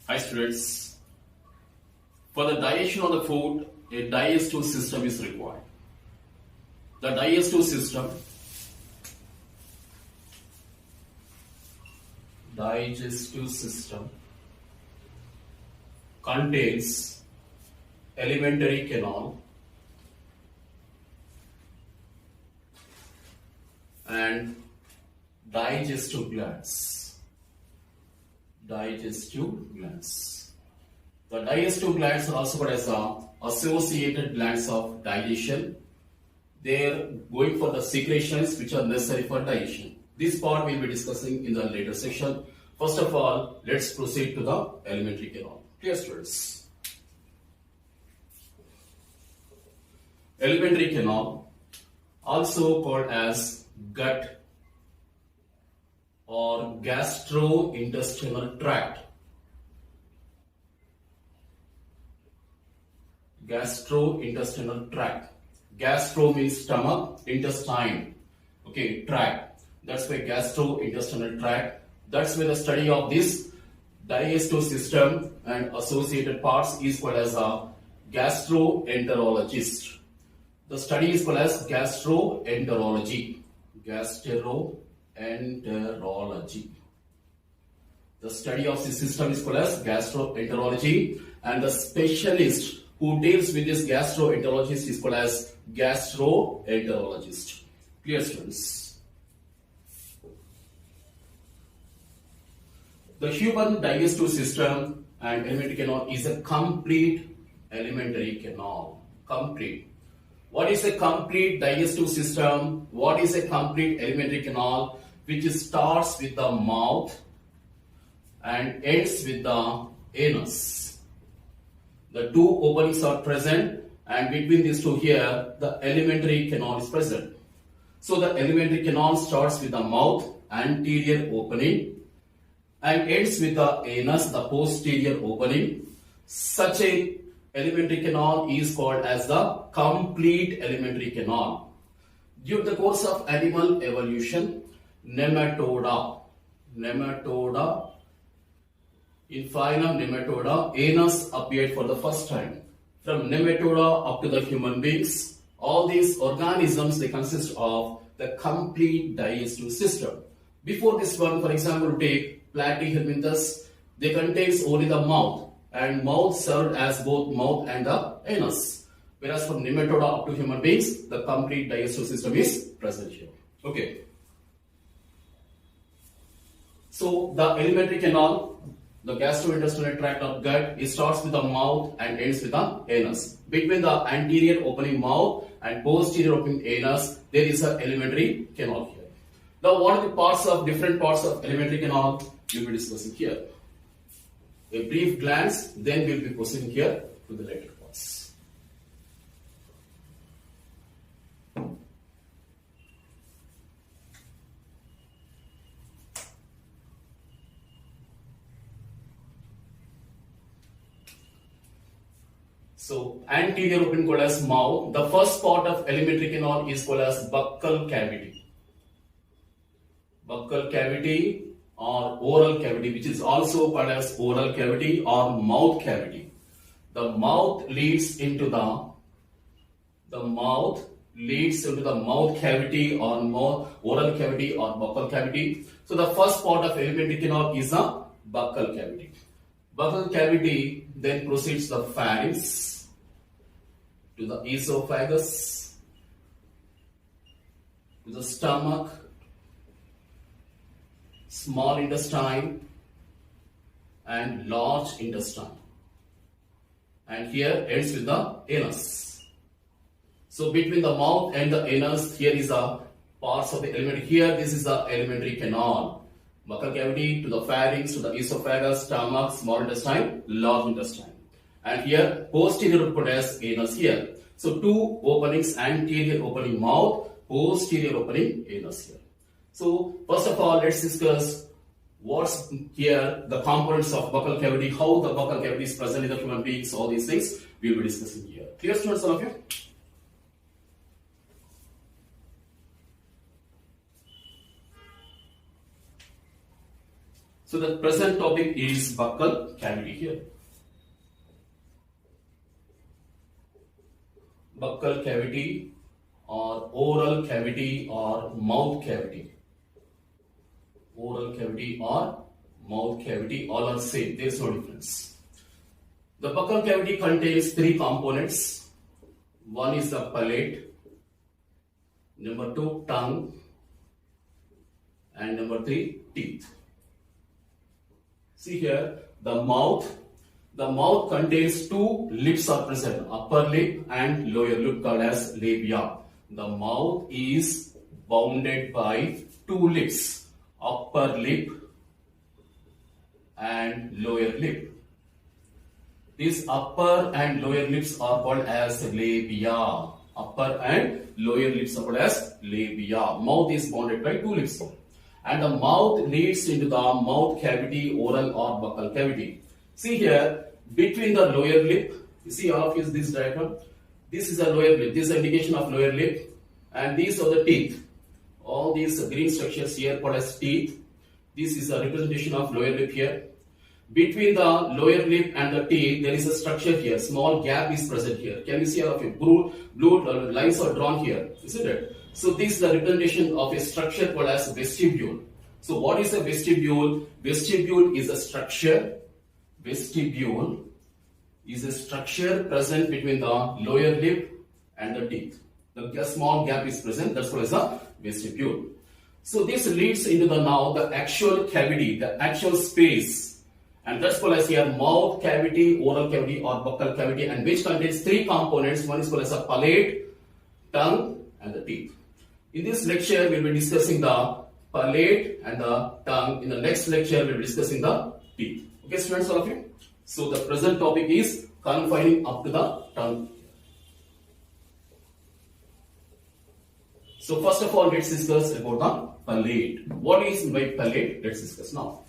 Hi students, for the digestion of the food, a digestive system is required. The digestive system contains alimentary canal and digestive glands. The digestive glands are also called as the associated glands of digestion. They are going for the secretions which are necessary for digestion. This part we will be discussing in the later section. First of all, let's proceed to the alimentary canal. Clear, students? Alimentary canal, also called as gut or gastrointestinal tract. Gastrointestinal tract. Gastro means stomach, intestine. Okay, tract. That's why gastrointestinal tract. That's where the study of this digestive system and associated parts is called as a gastroenterologist. The study is called as gastroenterology. Gastroenterology. The study of this system is called as gastroenterology, and the specialist who deals with this gastroenterologist is called as gastroenterologist. Clear, students? The human digestive system and alimentary canal is a complete alimentary canal. Complete. What is a complete digestive system? What is a complete alimentary canal? Which starts with the mouth and ends with the anus. The two openings are present, and between these two here, the alimentary canal is present. So the alimentary canal starts with the mouth, anterior opening, and ends with the anus, the posterior opening. Such a alimentary canal is called as the complete alimentary canal. During the course of animal evolution, nematoda, in phylum Nematoda, anus appeared for the first time. From Nematoda up to the human beings, all these organisms, they consist of the complete digestive system. Before this one, for example, take Platyhelminthes, they contains only the mouth, and mouth served as both mouth and the anus. Whereas from Nematoda up to human beings, the complete digestive system is present here. Okay. So the alimentary canal, the gastrointestinal tract of gut, it starts with the mouth and ends with the anus. Between the anterior opening mouth and posterior opening anus, there is an alimentary canal here. Now, what are the different parts of alimentary canal? We will be discussing here. A brief glance, then we will be proceeding here to the later parts. So, anterior opening called as mouth. The first part of alimentary canal is called as buccal cavity. Buccal cavity or oral cavity, which is also called as oral cavity or mouth cavity. The mouth leads into the mouth cavity or oral cavity or buccal cavity. So the first part of alimentary canal is a buccal cavity. Buccal cavity then proceeds the pharynx to the esophagus, to the stomach, small intestine, and large intestine. And here ends with the anus. So between the mouth and the anus, here is a parts of the alimentary. Here, this is the alimentary canal. Buccal cavity to the pharynx, to the esophagus, stomach, small intestine, large intestine. And here, posterior put as anus here. So two openings, anterior opening mouth, posterior opening anus here. So first of all, let's discuss what's here, the components of buccal cavity, how the buccal cavity is present in the human beings, all these things we will be discussing here. Clear, students, all of you? So the present topic is buccal cavity here. Buccal cavity or oral cavity or mouth cavity. Oral cavity or mouth cavity, all are same, there is no difference. The buccal cavity contains three components. One is the palate, number two tongue, and number three teeth. See here, the mouth contains two lips are present, upper lip and lower lip called as labia. The mouth is bounded by two lips, upper lip and lower lip. These upper and lower lips are called as labia. Upper and lower lips are called as labia. Mouth is bounded by two lips. And the mouth leads into the mouth cavity, oral or buccal cavity. See here, between the lower lip, you see all of this diagram. This is a lower lip. This is an indication of lower lip. And these are the teeth. All these green structures here called as teeth. This is a representation of lower lip here. Between the lower lip and the teeth, there is a structure here. Small gap is present here. Can you see all of it? Blue lines are drawn here, isn't it? So this is the representation of a structure called as vestibule. So what is a vestibule? Vestibule is a structure. Vestibule is a structure present between the lower lip and the teeth. The small gap is present. That's called as a vestibule. So this leads into the actual cavity, the actual space. And that's called as here mouth cavity, oral cavity or buccal cavity, and which contains three components. One is called as a palate, tongue and the teeth. In this lecture, we will be discussing the palate and the tongue. In the next lecture, we will be discussing the teeth. Okay, students, all of you? So the present topic is confining up to the tongue. So first of all, let's discuss about the palate. What is by palate? Let's discuss now.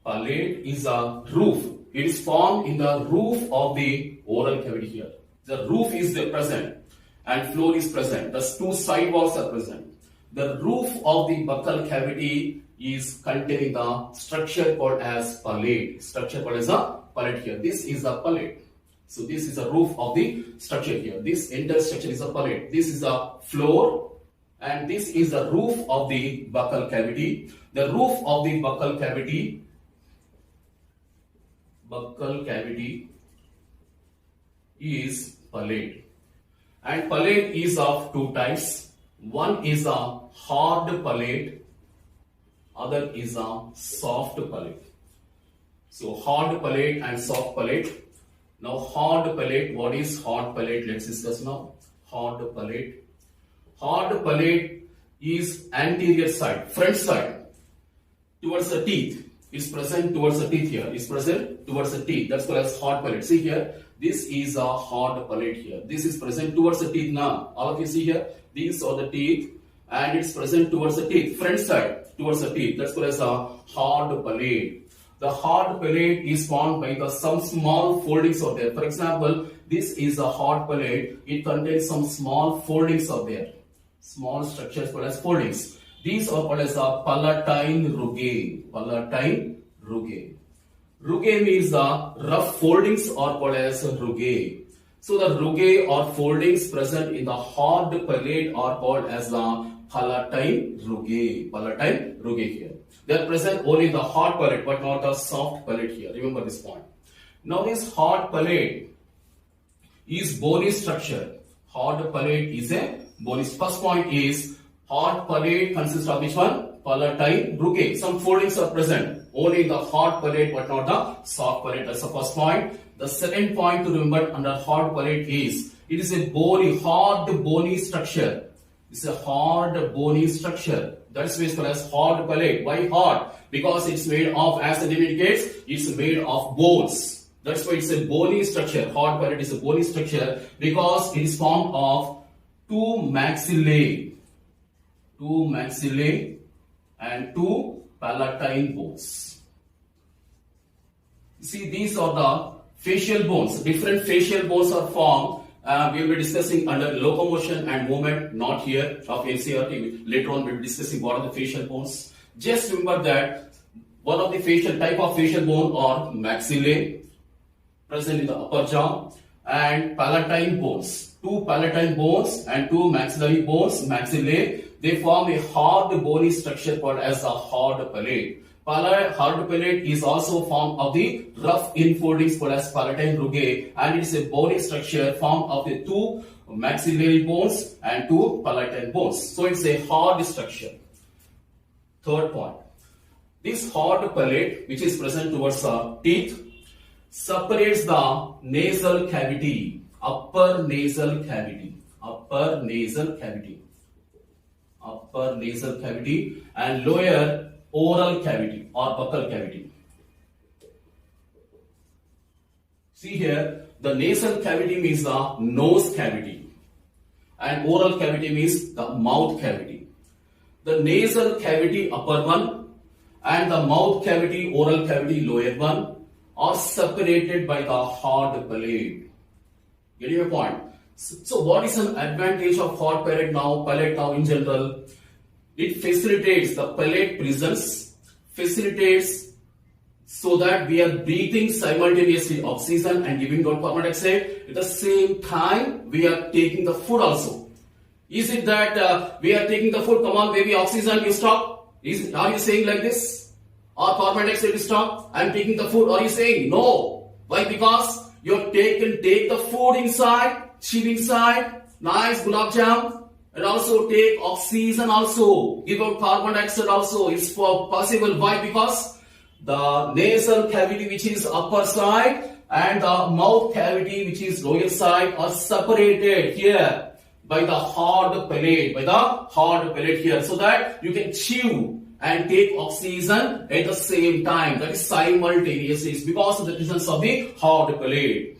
Palate is a roof. It is formed in the roof of the oral cavity here. The roof is present and floor is present. The two side walls are present. The roof of the buccal cavity is containing the structure called as palate. Structure called as a palate here. This is a palate. So this is the roof of the structure here. This entire structure is a palate. This is a floor and this is the roof of the buccal cavity. The roof of the buccal cavity is palate, and palate is of two types. One is a hard palate, other is a soft palate. So hard palate and soft palate. Now hard palate, what is hard palate? Let's discuss now. Hard palate is anterior side, front side towards the teeth. It's present towards the teeth here. It's present towards the teeth. That's called as hard palate. See here, this is a hard palate here. This is present towards the teeth now. All of you see here, these are the teeth and it's present towards the teeth, front side towards the teeth. That's called as a hard palate. The hard palate is formed by some small foldings out there. For example, this is a hard palate. It contains some small foldings out there. Small structures called as foldings. These are called as a palatine rugae. Palatine rugae. Rugae means the rough foldings are called as rugae. So the rugae or foldings present in the hard palate are called as the palatine rugae. Palatine rugae here. They are present only in the hard palate but not the soft palate here. Remember this point. Now this hard palate is bony structure. Hard palate is a bony. First point is hard palate consists of which one? Palatine rugae. Some foldings are present only in the hard palate but not the soft palate. That's the first point. The second point to remember under hard palate is it is a bony, hard bony structure. It's a hard bony structure. That's why it's called as hard palate. Why hard? Because it's made of, as the name indicates, it's made of bones. That's why it's a bony structure. Hard palate is a bony structure because it is formed of two maxillae and two palatine bones. See, these are the facial bones. Different facial bones are formed We will be discussing under locomotion and movement, not here of NCERT. Later on, we will be discussing what are the facial bones. Just remember that one of the facial type of facial bone are maxillae, present in the upper jaw, and palatine bones. Two palatine bones and two maxillary bones, maxillae, they form a hard bony structure called as a hard palate. Hard palate is also formed of the rough infoldings called as palatine rugae, and it is a bony structure formed of the two maxillary bones and two palatine bones. So it's a hard structure. Third point. This hard palate, which is present towards the teeth, separates the nasal cavity, upper nasal cavity, and lower oral cavity or buccal cavity. See here, the nasal cavity means the nose cavity and oral cavity means the mouth cavity. The nasal cavity, upper one, and the mouth cavity, oral cavity, lower one, are separated by the hard palate. Getting your point? So what is an advantage of hard palate now in general? It facilitates the palate presence, facilitates so that we are breathing simultaneously oxygen and giving out carbon dioxide. At the same time, we are taking the food also. Is it that we are taking the food, come on baby, oxygen, you stop? Are you saying like this? Or carbon dioxide, you stop? I am taking the food. Are you saying no? Why? Because you have take the food inside, chew inside, nice gulab jam, and also take oxygen also, give out carbon dioxide also. It's for possible. Why? Because the nasal cavity, which is upper side, and the mouth cavity, which is lower side, are separated here by the hard palate, here, so that you can chew and take oxygen at the same time. That is simultaneously. It's because of the presence of the hard palate.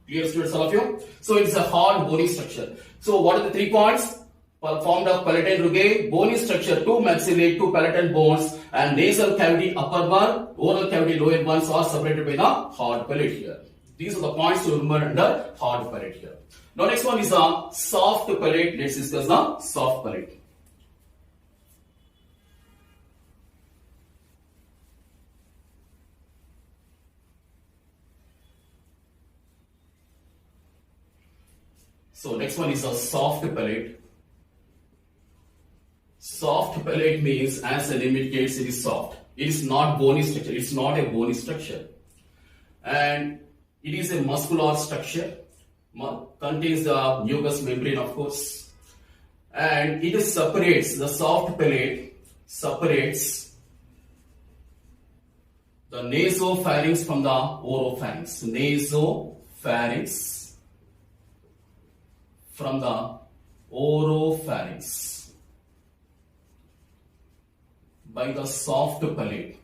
Clear, students, all of you? So it's a hard bony structure. So what are the 3 points? Formed of palatine rugae, bony structure, two maxillae, two palatine bones, and nasal cavity, upper one, oral cavity, lower ones are separated by the hard palate here. These are the points to remember under hard palate here. Now next one is a soft palate. Let's discuss the soft palate. So next one is a soft palate. Soft palate means, as the name indicates, it is soft. It is not bony structure. It's not a bony structure. And it is a muscular structure. Contains the mucous membrane, of course. And it separates, the soft palate separates the nasopharynx from the oropharynx. Nasopharynx from the oropharynx by the soft palate.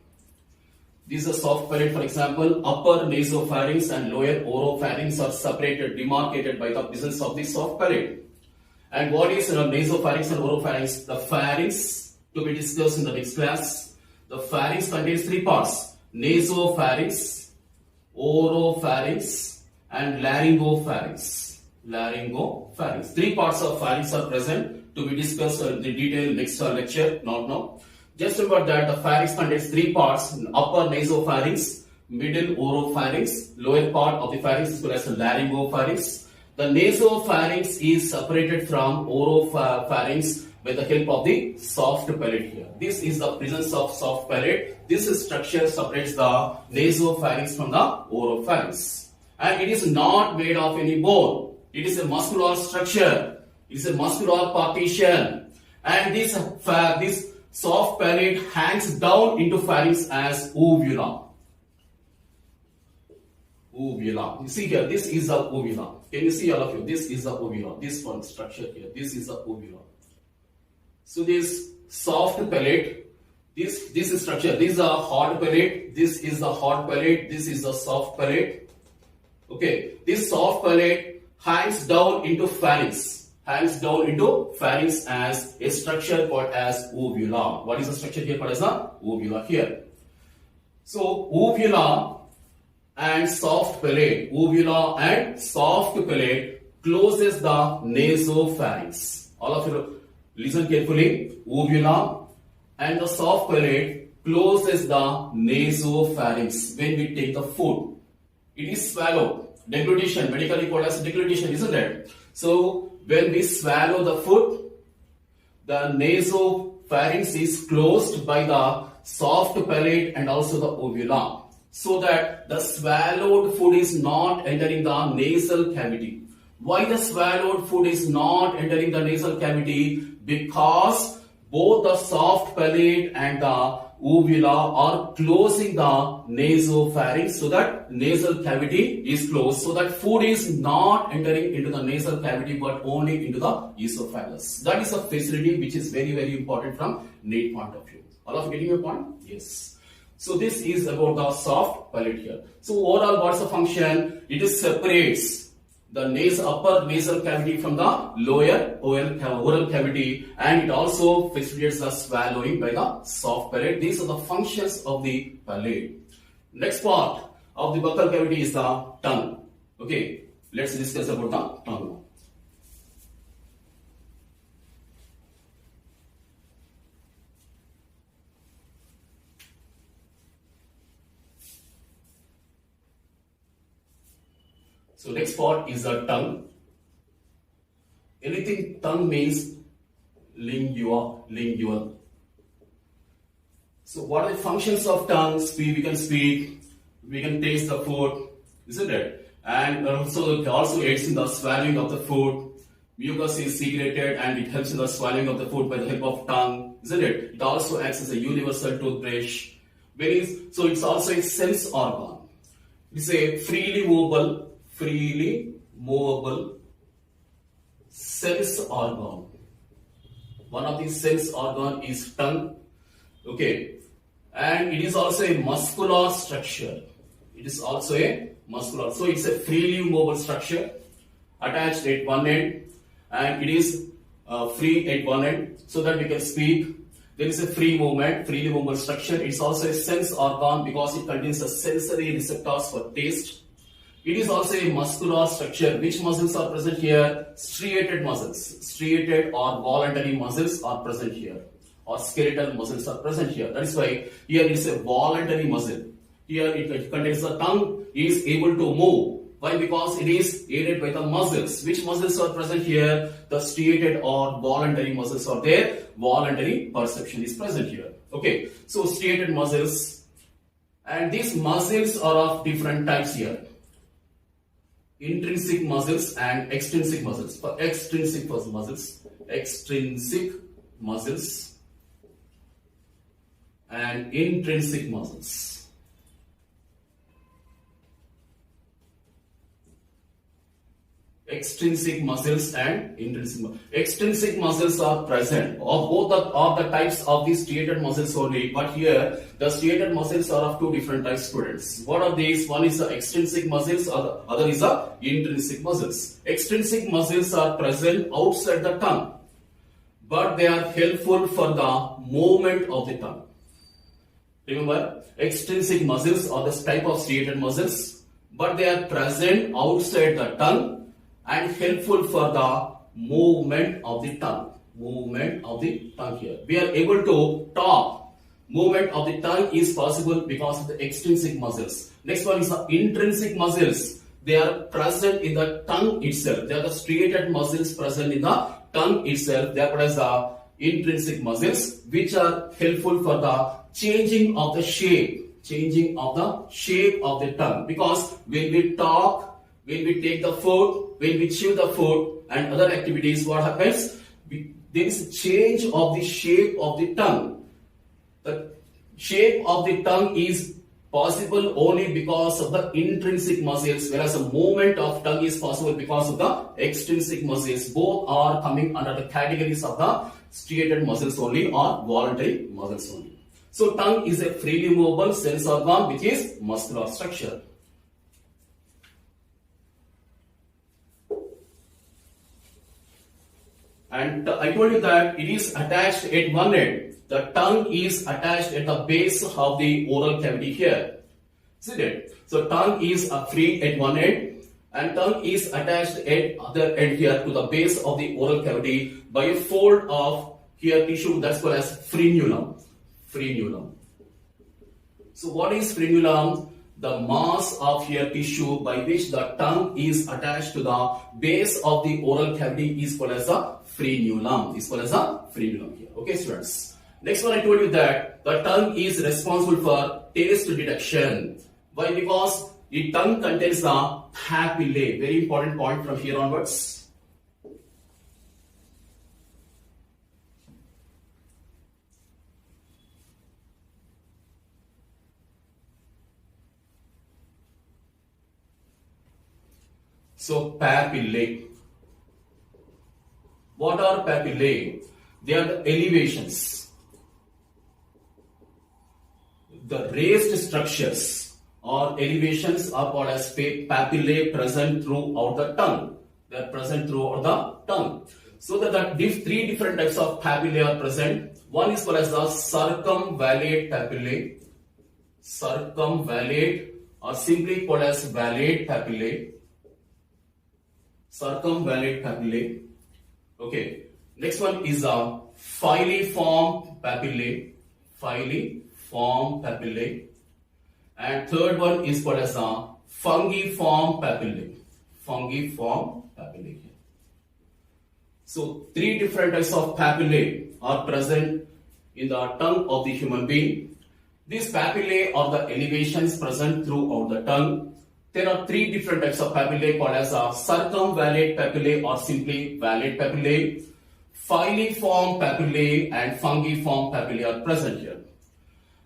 This is a soft palate. For example, upper nasopharynx and lower oropharynx are separated, demarcated by the presence of the soft palate. And what is nasopharynx and oropharynx? The pharynx, to be discussed in the next class. The pharynx contains 3 parts: nasopharynx, oropharynx, and laryngopharynx. 3 parts of pharynx are present, to be discussed in detail next lecture, not now. Just remember that the pharynx contains 3 parts: upper nasopharynx, middle oropharynx, lower part of the pharynx is called as laryngopharynx. The nasopharynx is separated from oropharynx by the help of the soft palate here. This is the presence of soft palate. This structure separates the nasopharynx from the oropharynx. And it is not made of any bone. It is a muscular structure. It is a muscular partition. And this soft palate hangs down into pharynx as uvula. You see here, this is the uvula. Can you see, all of you? This is the uvula. This one structure here. This is the uvula. So this soft palate, this structure, this is a hard palate. This is the hard palate. This is the soft palate. Okay, this soft palate hangs down into pharynx. Hangs down into pharynx as a structure called as uvula. What is the structure here called as the uvula here? So uvula and soft palate, closes the nasopharynx. All of you listen carefully. Uvula and the soft palate closes the nasopharynx when we take the food. It is swallowed. Deglutition, medically called as deglutition, isn't it? So when we swallow the food, the nasopharynx is closed by the soft palate and also the uvula, so that the swallowed food is not entering the nasal cavity. Why the swallowed food is not entering the nasal cavity? Because both the soft palate and the uvula are closing the nasopharynx, so that nasal cavity is closed, so that food is not entering into the nasal cavity but only into the esophagus. That is a facility which is very, very important from NEET point of view. All of you getting your point? Yes. So this is about the soft palate here. So overall, what's the function? It is separates the upper nasal cavity from the lower oral cavity, and it also facilitates the swallowing by the soft palate. These are the functions of the palate. Next part of the buccal cavity is the tongue. Okay, let's discuss about the tongue now. So next part is the tongue. Anything tongue means lingual. So what are the functions of tongue? We can speak, we can taste the food, isn't it? And also aids in the swallowing of the food. Mucus is secreted and it helps in the swallowing of the food by the help of tongue, isn't it? It also acts as a universal toothbrush. So it's also a sense organ. It's a freely movable sense organ. One of these sense organ is tongue. Okay, and it is also a muscular structure. So it's a freely movable structure attached at one end, and it is free at one end, so that we can speak. There is a freely movable structure. It's also a sense organ because it contains the sensory receptors for taste. It is also a muscular structure. Which muscles are present here? Striated muscles. Striated or voluntary muscles are present here, or skeletal muscles are present here. That is why here it is a voluntary muscle. Here it contains the tongue is able to move. Why? Because it is aided by the muscles. Which muscles are present here? The striated or voluntary muscles are there. Voluntary perception is present here. Okay, so striated muscles, and these muscles are of different types here. Intrinsic muscles and extrinsic muscles. For extrinsic muscles and intrinsic muscles. Extrinsic muscles and intrinsic muscles. Extrinsic muscles are present of both the types of these striated muscles only, but here the striated muscles are of two different types, students. What are these? One is the extrinsic muscles, or the other is the intrinsic muscles. Extrinsic muscles are present outside the tongue, but they are helpful for the movement of the tongue. Remember, extrinsic muscles are this type of striated muscles, but they are present outside the tongue and helpful for the movement of the tongue. Here. We are able to talk. Movement of the tongue is possible because of the extrinsic muscles. Next one is the intrinsic muscles. They are present in the tongue itself. They are the striated muscles present in the tongue itself. They are called as the intrinsic muscles, which are helpful for the changing of the shape of the tongue. Because when we talk, when we take the food, when we chew the food and other activities, what happens? There is a change of the shape of the tongue. The shape of the tongue is possible only because of the intrinsic muscles, whereas the movement of tongue is possible because of the extrinsic muscles. Both are coming under the categories of the striated muscles only or voluntary muscles only. So tongue is a freely movable sense organ which is muscular structure. And I told you that it is attached at one end. The tongue is attached at the base of the oral cavity here. See that? So tongue is free at one end and tongue is attached at other end here to the base of the oral cavity by a fold of here tissue that's called as frenulum. Frenulum. So what is frenulum? The mass of here tissue by which the tongue is attached to the base of the oral cavity is called as a frenulum. Is called as a frenulum here. Okay, students. Next one, I told you that the tongue is responsible for taste detection. Why? Because the tongue contains the papillae. Very important point from here onwards. So papillae. What are papillae? They are the elevations. The raised structures or elevations are called as papillae present throughout the tongue. They are present throughout the tongue. So that three different types of papillae are present. One is called as the circumvallate papillae. Circumvallate or simply called as vallate papillae. Circumvallate papillae. Okay. Next one is a filiform papillae. Filiform papillae. And third one is called as a fungiform papillae. Fungiform papillae. So three different types of papillae are present in the tongue of the human being. These papillae are the elevations present throughout the tongue. There are three different types of papillae called as a circumvallate papillae or simply vallate papillae. Filiform papillae and fungiform papillae are present here.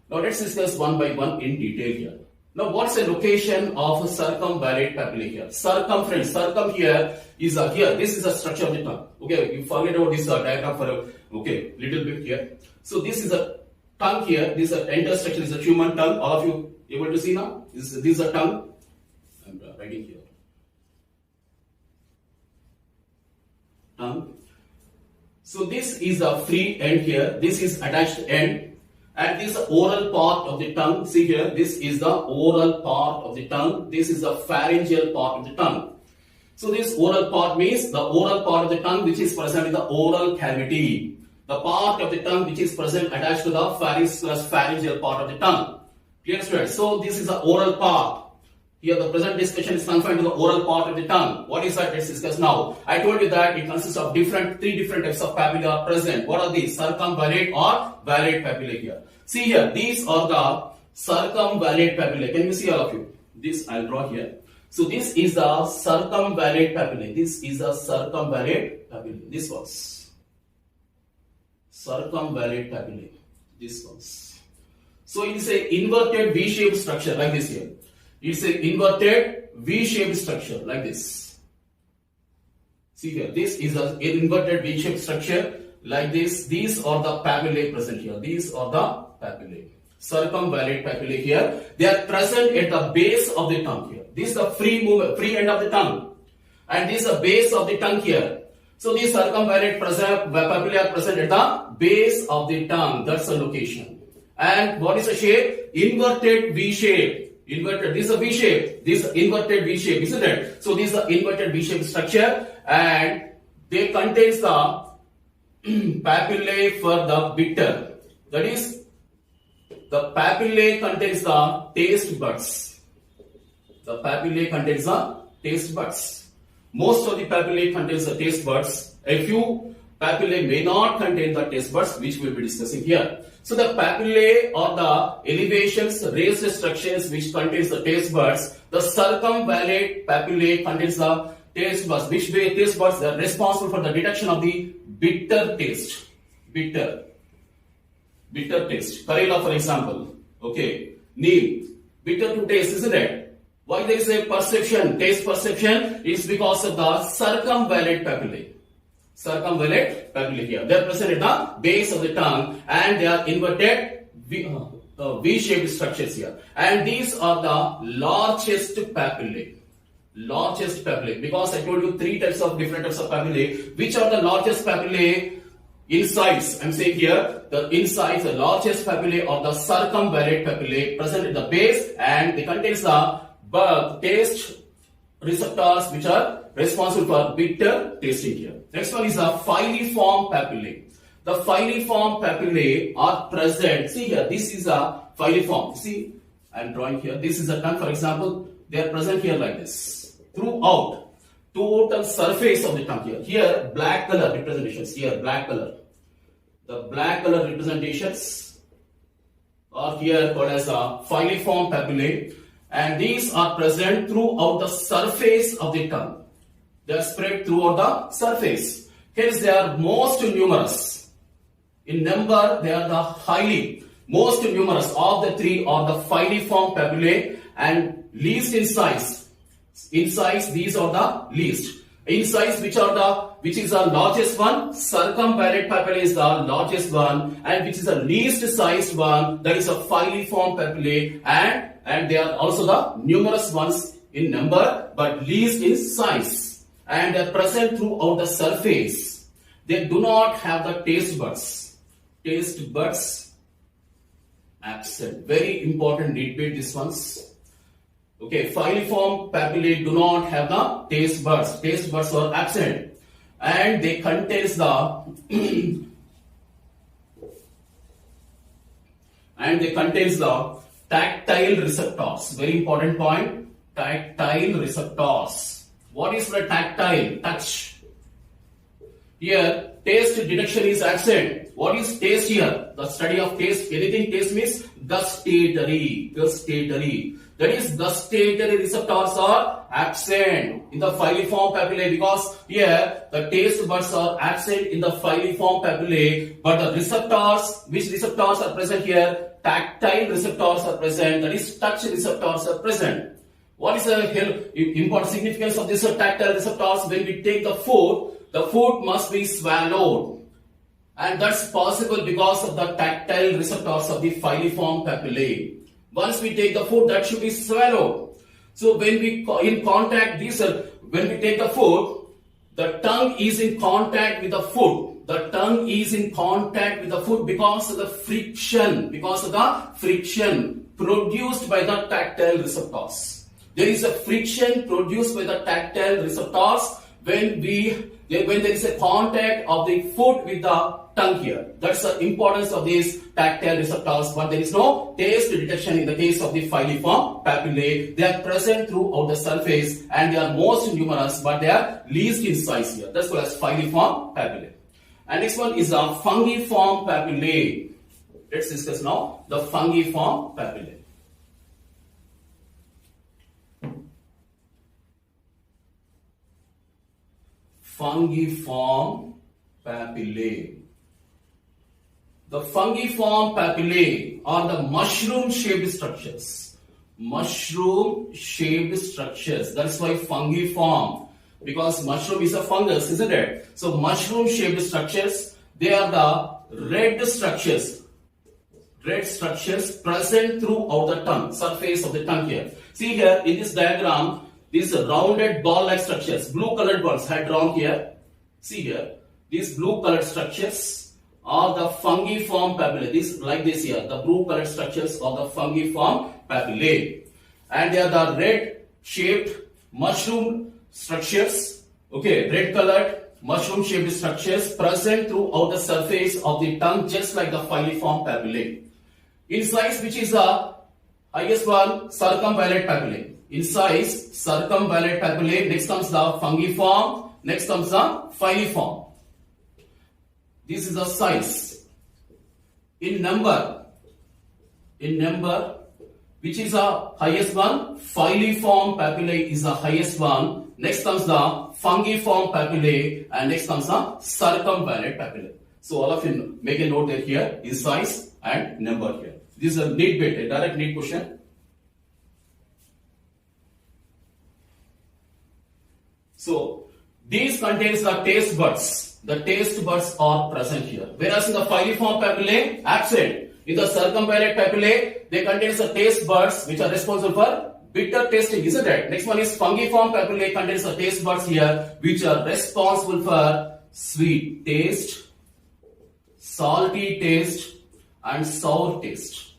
Now let's discuss one by one in detail here. Now what's the location of circumvallate papillae here? Circumference, circum here is here. This is the structure of the tongue. Okay, you forget about this diagram for a little bit here. So this is a tongue here. This is a entire structure is a human tongue. All of you able to see now? This is a tongue. I'm writing here. Tongue. So this is a free end here. This is attached end. And this oral part of the tongue. See here, this is the oral part of the tongue. This is the pharyngeal part of the tongue. So this oral part means the oral part of the tongue which is present in the oral cavity. The part of the tongue which is present attached to the pharynx plus pharyngeal part of the tongue. Clear, students? So this is the oral part. Here the present discussion is confined to the oral part of the tongue. What is that? Let's discuss now. I told you that it consists of three different types of papillae are present. What are these? Circumvallate or vallate papillae here. See here, these are the circumvallate papillae. Can you see all of you? This I'll draw here. So this is the circumvallate papillae. This is the circumvallate papillae. This was circumvallate papillae. This was. So it is a inverted V-shaped structure like this here. It's an inverted V-shaped structure like this. See here, this is an inverted V-shaped structure like this. These are the papillae present here. These are the papillae. Circumvallate papillae here. They are present at the base of the tongue here. This is the free end of the tongue. And this is the base of the tongue here. So these circumvallate papillae are present at the base of the tongue. That's the location. And what is the shape? Inverted V-shape. Inverted, this is a V shape, this is inverted V shape, isn't it? So this is the inverted V shaped structure and they contains the papillae for the bitter. That is, the papillae contains the taste buds. The papillae contains the taste buds. Most of the papillae contains the taste buds. A few papillae may not contain the taste buds, which we will be discussing here. So the papillae are the elevations, raised structures which contains the taste buds. The circumvallate papillae contains the taste buds. Which way taste buds are responsible for the detection of the bitter taste. Bitter taste. Karela, for example. Okay. Neem. Bitter to taste, isn't it? Why there is a perception, taste perception? Is because of the circumvallate papillae. Circumvallate papillae here. They are present at the base of the tongue and they are inverted V-shaped structures here. And these are the largest papillae. Largest papillae. Because I told you three different types of papillae. Which are the largest papillae in size? I'm saying here the in size, the largest papillae are the circumvallate papillae present at the base and they contains the taste receptors which are responsible for bitter tasting here. Next one is the filiform papillae. The filiform papillae are present. See here, this is a filiform. See, I am drawing here. This is a tongue, for example. They are present here like this. Throughout total surface of the tongue here. Here, black color representations. Here, black color. The black color representations are here called as the filiform papillae. And these are present throughout the surface of the tongue. They are spread throughout the surface. Hence, they are most numerous. In number, they are the highly most numerous of the three are the filiform papillae and least in size. In size, these are the least. In size, which is the largest one? Circumvallate papillae is the largest one, and which is the least sized one? That is a filiform papillae, and they are also the numerous ones in number, but least in size, and they are present throughout the surface. They do not have the taste buds. Taste buds absent. Very important. Repeat these ones. Okay, filiform papillae do not have the taste buds. Taste buds are absent, and they contains the tactile receptors. Very important point. Tactile receptors. What is the tactile? Touch. Here, taste detection is absent. What is taste here? The study of taste. Anything taste means gustatory. Gustatory. That is, gustatory receptors are absent in the filiform papillae, because here the taste buds are absent in the filiform papillae, but the receptors, which receptors are present here? Tactile receptors are present. That is, touch receptors are present. What is the important significance of these tactile receptors? When we take the food must be swallowed. And that's possible because of the tactile receptors of the filiform papillae. Once we take the food, that should be swallowed. So when we when we take the food, the tongue is in contact with the food. The tongue is in contact with the food because of the friction. Because of the friction produced by the tactile receptors. There is a friction produced by the tactile receptors when there is a contact of the food with the tongue here. That's the importance of these tactile receptors, but there is no taste detection in the case of the filiform papillae. They are present throughout the surface, and they are most numerous, but they are least in size here. That's called as filiform papillae. And next one is the fungiform papillae. Let's discuss now the fungiform papillae. Fungiform papillae. The fungiform papillae are the mushroom-shaped structures. Mushroom-shaped structures. That's why fungiform, because mushroom is a fungus, isn't it? So mushroom-shaped structures, they are the red structures. Red structures present throughout the tongue, surface of the tongue here. See here in this diagram, these rounded ball-like structures, blue-colored ones had drawn here. See here, these blue-colored structures are the fungiform papillae. This like this here, the blue-colored structures are the fungiform papillae, and they are the red-shaped mushroom structures. Okay, red-colored mushroom-shaped structures present throughout the surface of the tongue, just like the filiform papillae. In size, which is the highest one? Circumvallate papillae. In size, circumvallate papillae. Next comes the fungiform. Next comes the filiform. This is the size. In number, which is the highest one? Filiform papillae is the highest one. Next comes the fungiform papillae, and next comes the circumvallate papillae. So all of you make a note here in size and number here. This is a neat bit, a direct neat question. So these contains the taste buds. The taste buds are present here. Whereas in the filiform papillae, absent. In the circumvallate papillae, they contains the taste buds which are responsible for bitter tasting, isn't it? Next one is fungiform papillae, contains the taste buds here which are responsible for sweet taste, salty taste, and sour taste.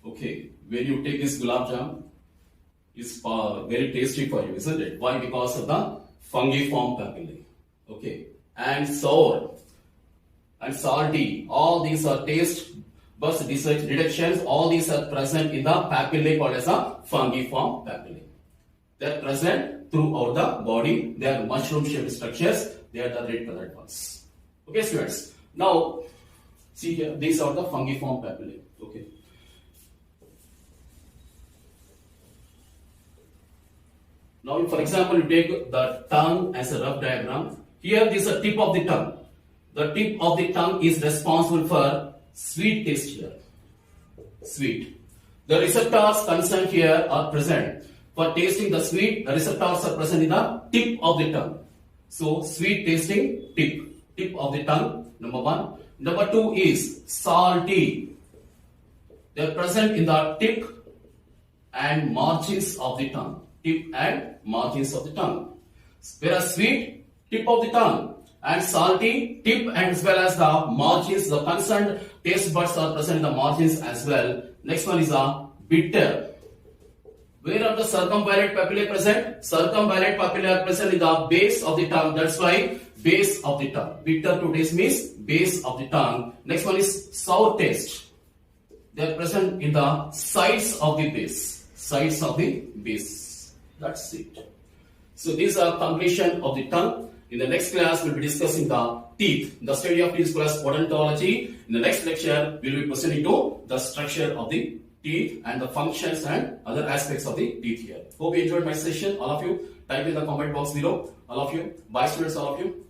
Okay, when you take this gulab jam, is very tasty for you, isn't it? Why? Because of the fungiform papillae. Okay, and sour and salty, all these are taste buds deductions. All these are present in the papillae called as a fungiform papillae. They are present throughout the body. They are mushroom-shaped structures. They are the red-colored ones. Okay, students. Now, see here. These are the fungiform papillae. Okay. Now, for example, you take the tongue as a rough diagram. Here, this is the tip of the tongue. The tip of the tongue is responsible for sweet taste here. Sweet. The receptors concerned here are present. For tasting the sweet, the receptors are present in the tip of the tongue. So, sweet tasting tip. Tip of the tongue, number one. Number two is salty. They are present in the tip and margins of the tongue. Tip and margins of the tongue. Whereas sweet, tip of the tongue, and salty, tip and as well as the margins, the concerned taste buds are present in the margins as well. Next one is a bitter. Where are the circumvallate papillae present? Circumvallate papillae are present in the base of the tongue. That's why base of the tongue. Bitter to taste means base of the tongue. Next one is sour taste. They are present in the sides of the base. Sides of the base. That's it. So these are completion of the tongue. In the next class, we'll be discussing the teeth. The study of teeth is called as odontology. In the next lecture, we'll be proceeding to the structure of the teeth and the functions and other aspects of the teeth here. Hope you enjoyed my session. All of you, type in the comment box below. All of you. Bye students, all of you.